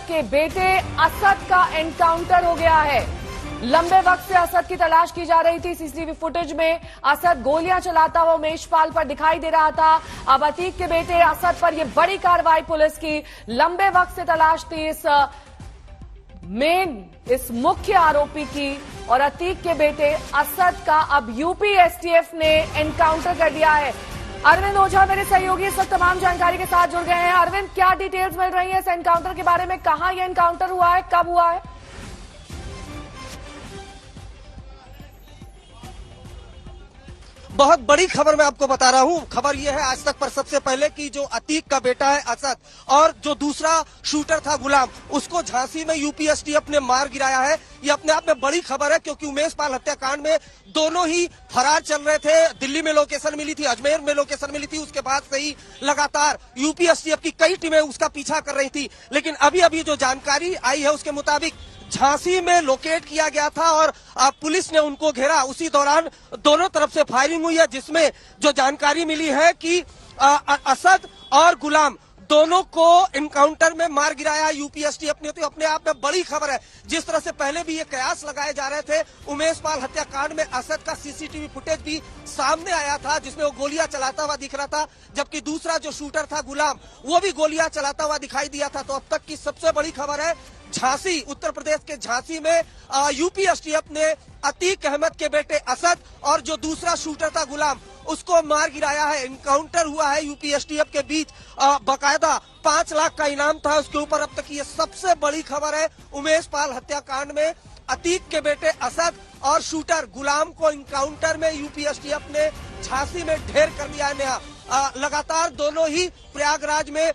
के बेटे असद का एनकाउंटर हो गया है। लंबे वक्त से असद की तलाश की जा रही थी। सीसीटीवी फुटेज में असद गोलियां चलाता हुआ उमेश पाल पर दिखाई दे रहा था। अब अतीक के बेटे असद पर यह बड़ी कार्रवाई पुलिस की। लंबे वक्त से तलाश थी इस मुख्य आरोपी की और अतीक के बेटे असद का अब यूपी एसटीएफ ने एनकाउंटर कर दिया है। अरविंद ओझा मेरे सहयोगी इस वक्त तमाम जानकारी के साथ जुड़ गए हैं। अरविंद, क्या डिटेल्स मिल रही है इस एनकाउंटर के बारे में? कहां यह एनकाउंटर हुआ है, कब हुआ है? बहुत बड़ी खबर मैं आपको बता रहा हूं। खबर यह है आज तक पर सबसे पहले कि जो अतीक का बेटा है असद और जो दूसरा शूटर था गुलाम, उसको झांसी में यूपी एसटीएफ ने मार गिराया है। ये अपने आप में बड़ी खबर है क्योंकि उमेश पाल हत्याकांड में दोनों ही फरार चल रहे थे। दिल्ली में लोकेशन मिली थी, अजमेर में लोकेशन मिली थी। उसके बाद से ही लगातार यूपी एसटीएफ की कई टीमें उसका पीछा कर रही थी। लेकिन अभी अभी जो जानकारी आई है उसके मुताबिक झांसी में लोकेट किया गया था और पुलिस ने उनको घेरा। उसी दौरान दोनों तरफ से फायरिंग हुई है, जिसमें जो जानकारी मिली है कि असद और गुलाम दोनों को एनकाउंटर में मार गिराया यूपी एसटीएफ ने। तो अपने आप में बड़ी खबर है। जिस तरह से पहले भी ये कयास लगाए जा रहे थे, उमेश पाल हत्याकांड में असद का सीसीटीवी फुटेज भी सामने आया था जिसमें वो गोलियां चलाता हुआ दिख रहा था, जबकि दूसरा जो शूटर था गुलाम, वो भी गोलियां चलाता हुआ दिखाई दिया था। तो अब तक की सबसे बड़ी खबर है झांसी, उत्तर प्रदेश के झांसी में यूपी एसटीएफ ने अतीक अहमद के बेटे असद और जो दूसरा शूटर था गुलाम, उसको मार गिराया है। एनकाउंटर हुआ है यूपी एसटीएफ के बीच। बकायदा 5 लाख का इनाम था उसके ऊपर। अब तक ये सबसे बड़ी खबर है। उमेश पाल हत्याकांड में अतीक के बेटे असद और शूटर गुलाम को एनकाउंटर में यूपी एसटीएफ ने झांसी में ढेर कर लिया है। नेहा, लगातार दोनों ही प्रयागराज में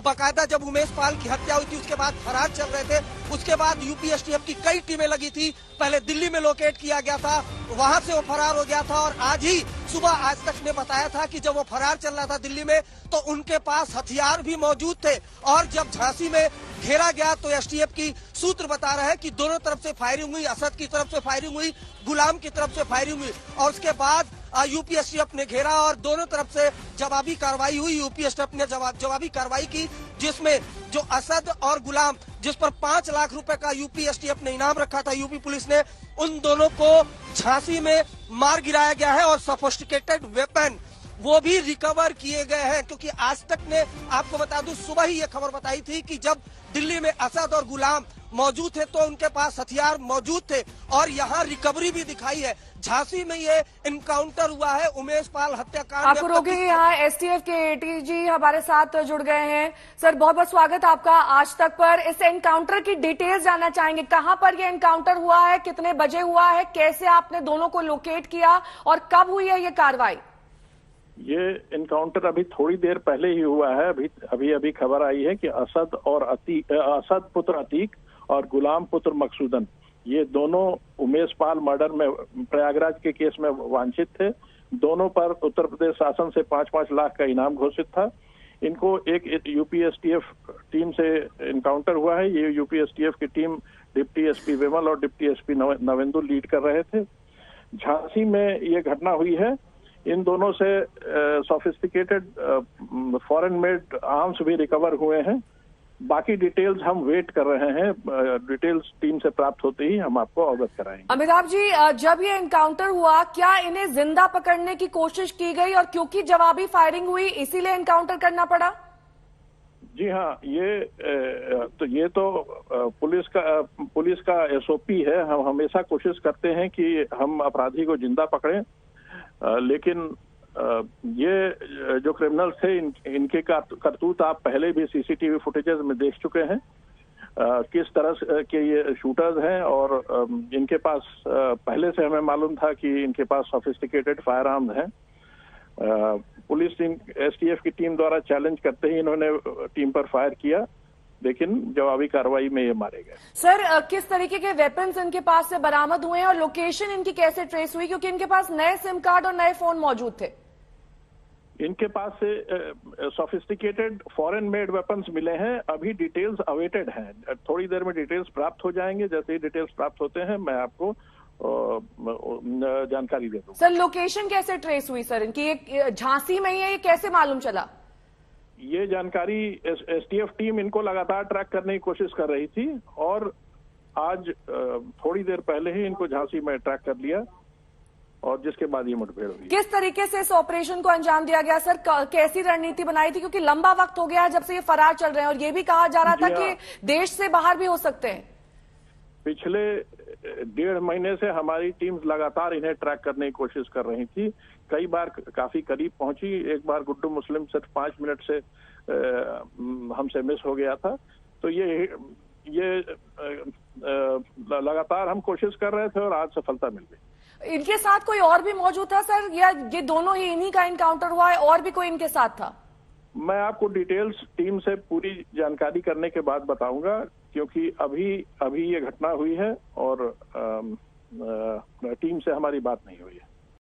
बकायदा जब उमेश पाल की हत्या हुई थी उसके बाद फरार चल रहे थे। उसके बाद यूपी एसटीएफ की कई टीमें लगी थी। पहले दिल्ली में लोकेट किया गया था, वहां से वो फरार हो गया था और आज ही सुबह आज तक ने बताया था कि जब वो फरार चल रहा था दिल्ली में तो उनके पास हथियार भी मौजूद थे। और जब झांसी में घेरा गया तो एसटीएफ की सूत्र बता रहे हैं कि दोनों तरफ से फायरिंग हुई। असद की तरफ से फायरिंग हुई, गुलाम की तरफ से फायरिंग हुई और उसके बाद यूपी एसटीएफ ने घेरा और दोनों तरफ से जवाबी कार्रवाई हुई। यूपी एसटीएफ ने जवाबी कार्रवाई की, जिसमें जो असद और गुलाम, जिस पर 5 लाख रुपए का यूपी एसटीएफ ने इनाम रखा था यूपी पुलिस ने, उन दोनों को झांसी में मार गिराया गया है और सोफिस्टिकेटेड वेपन वो भी रिकवर किए गए हैं। क्योंकि आज तक ने आपको बता दूं, सुबह ही ये खबर बताई थी कि जब दिल्ली में असद और गुलाम मौजूद थे तो उनके पास हथियार मौजूद थे और यहाँ रिकवरी भी दिखाई है। झांसी में ये एनकाउंटर हुआ है उमेश पाल हत्याकांड। आपको रोकेंगे, यहाँ एसटीएफ के एटीजी हमारे साथ जुड़ गए हैं। सर, बहुत बहुत स्वागत आपका आज तक पर। इस एनकाउंटर की डिटेल्स जानना चाहेंगे। कहां पर ये एनकाउंटर हुआ है, कितने बजे हुआ है, कैसे आपने दोनों को लोकेट किया और कब हुई है ये कार्रवाई? ये एनकाउंटर अभी थोड़ी देर पहले ही हुआ है। अभी खबर आई है कि असद पुत्र अतीक और गुलाम पुत्र मकसूदन, ये दोनों उमेश पाल मर्डर में प्रयागराज के केस में वांछित थे। दोनों पर उत्तर प्रदेश शासन से 5-5 लाख का इनाम घोषित था। इनको एक यूपी एसटीएफ टीम से एनकाउंटर हुआ है। ये यूपी एसटीएफ की टीम डिप्टी एसपी विमल और डिप्टी एसपी नवेंदु लीड कर रहे थे। झांसी में ये घटना हुई है। इन दोनों से सोफिस्टिकेटेड फॉरेन मेड आर्म्स भी रिकवर हुए हैं। बाकी डिटेल्स हम वेट कर रहे हैं। डिटेल्स टीम से प्राप्त होते ही हम आपको अवगत कराएंगे। अमिताभ जी, जब ये एनकाउंटर हुआ, क्या इन्हें जिंदा पकड़ने की कोशिश की गई और क्योंकि जवाबी फायरिंग हुई इसीलिए एनकाउंटर करना पड़ा? जी हाँ, ये तो पुलिस का एसओपी है। हम हमेशा कोशिश करते हैं कि हम अपराधी को जिंदा पकड़ें, लेकिन ये जो क्रिमिनल्स थे इनके करतूत आप पहले भी सीसीटीवी फुटेजेस में देख चुके हैं। किस तरह के ये शूटर्स हैं और इनके पास पहले से हमें मालूम था कि इनके पास सोफिस्टिकेटेड फायर आर्म्स हैं। पुलिस एसटीएफ की टीम द्वारा चैलेंज करते ही इन्होंने टीम पर फायर किया, लेकिन जवाबी कार्रवाई में ये मारे गए। सर, किस तरीके के वेपन्स इनके पास से बरामद हुए हैं और लोकेशन इनकी कैसे ट्रेस हुई? क्योंकि इनके पास नए सिम कार्ड और नए फोन मौजूद थे। इनके पास से सोफिस्टिकेटेड फॉरेन मेड वेपन्स मिले हैं। अभी डिटेल्स अवेटेड हैं। थोड़ी देर में डिटेल्स प्राप्त हो जाएंगे। जैसे ही डिटेल्स प्राप्त होते हैं मैं आपको जानकारी दे दूंगा। सर, लोकेशन कैसे ट्रेस हुई सर इनकी? झांसी में ही है, ये कैसे मालूम चला? ये जानकारी एसटीएफ टीम इनको लगातार ट्रैक करने की कोशिश कर रही थी और आज थोड़ी देर पहले ही इनको झांसी में ट्रैक कर लिया और जिसके बाद ये मुठभेड़ हुई। किस तरीके से इस ऑपरेशन को अंजाम दिया गया सर? कैसी रणनीति बनाई थी? क्योंकि लंबा वक्त हो गया है जब से ये फरार चल रहे हैं और ये भी कहा जा रहा था कि देश से बाहर भी हो सकते हैं। पिछले 1.5 महीने से हमारी टीम्स लगातार इन्हें ट्रैक करने की कोशिश कर रही थी। कई बार काफी करीब पहुंची। एक बार गुड्डू मुस्लिम सिर्फ 5 मिनट से हमसे मिस हो गया था। तो ये लगातार हम कोशिश कर रहे थे और आज सफलता मिल गई। इनके साथ कोई और भी मौजूद था सर, या ये दोनों ही इन्हीं का इनकाउंटर हुआ है और भी कोई इनके साथ था? मैं आपको डिटेल्स टीम से पूरी जानकारी करने के बाद बताऊंगा, क्योंकि अभी ये घटना हुई है और टीम से हमारी बात नहीं हुई है।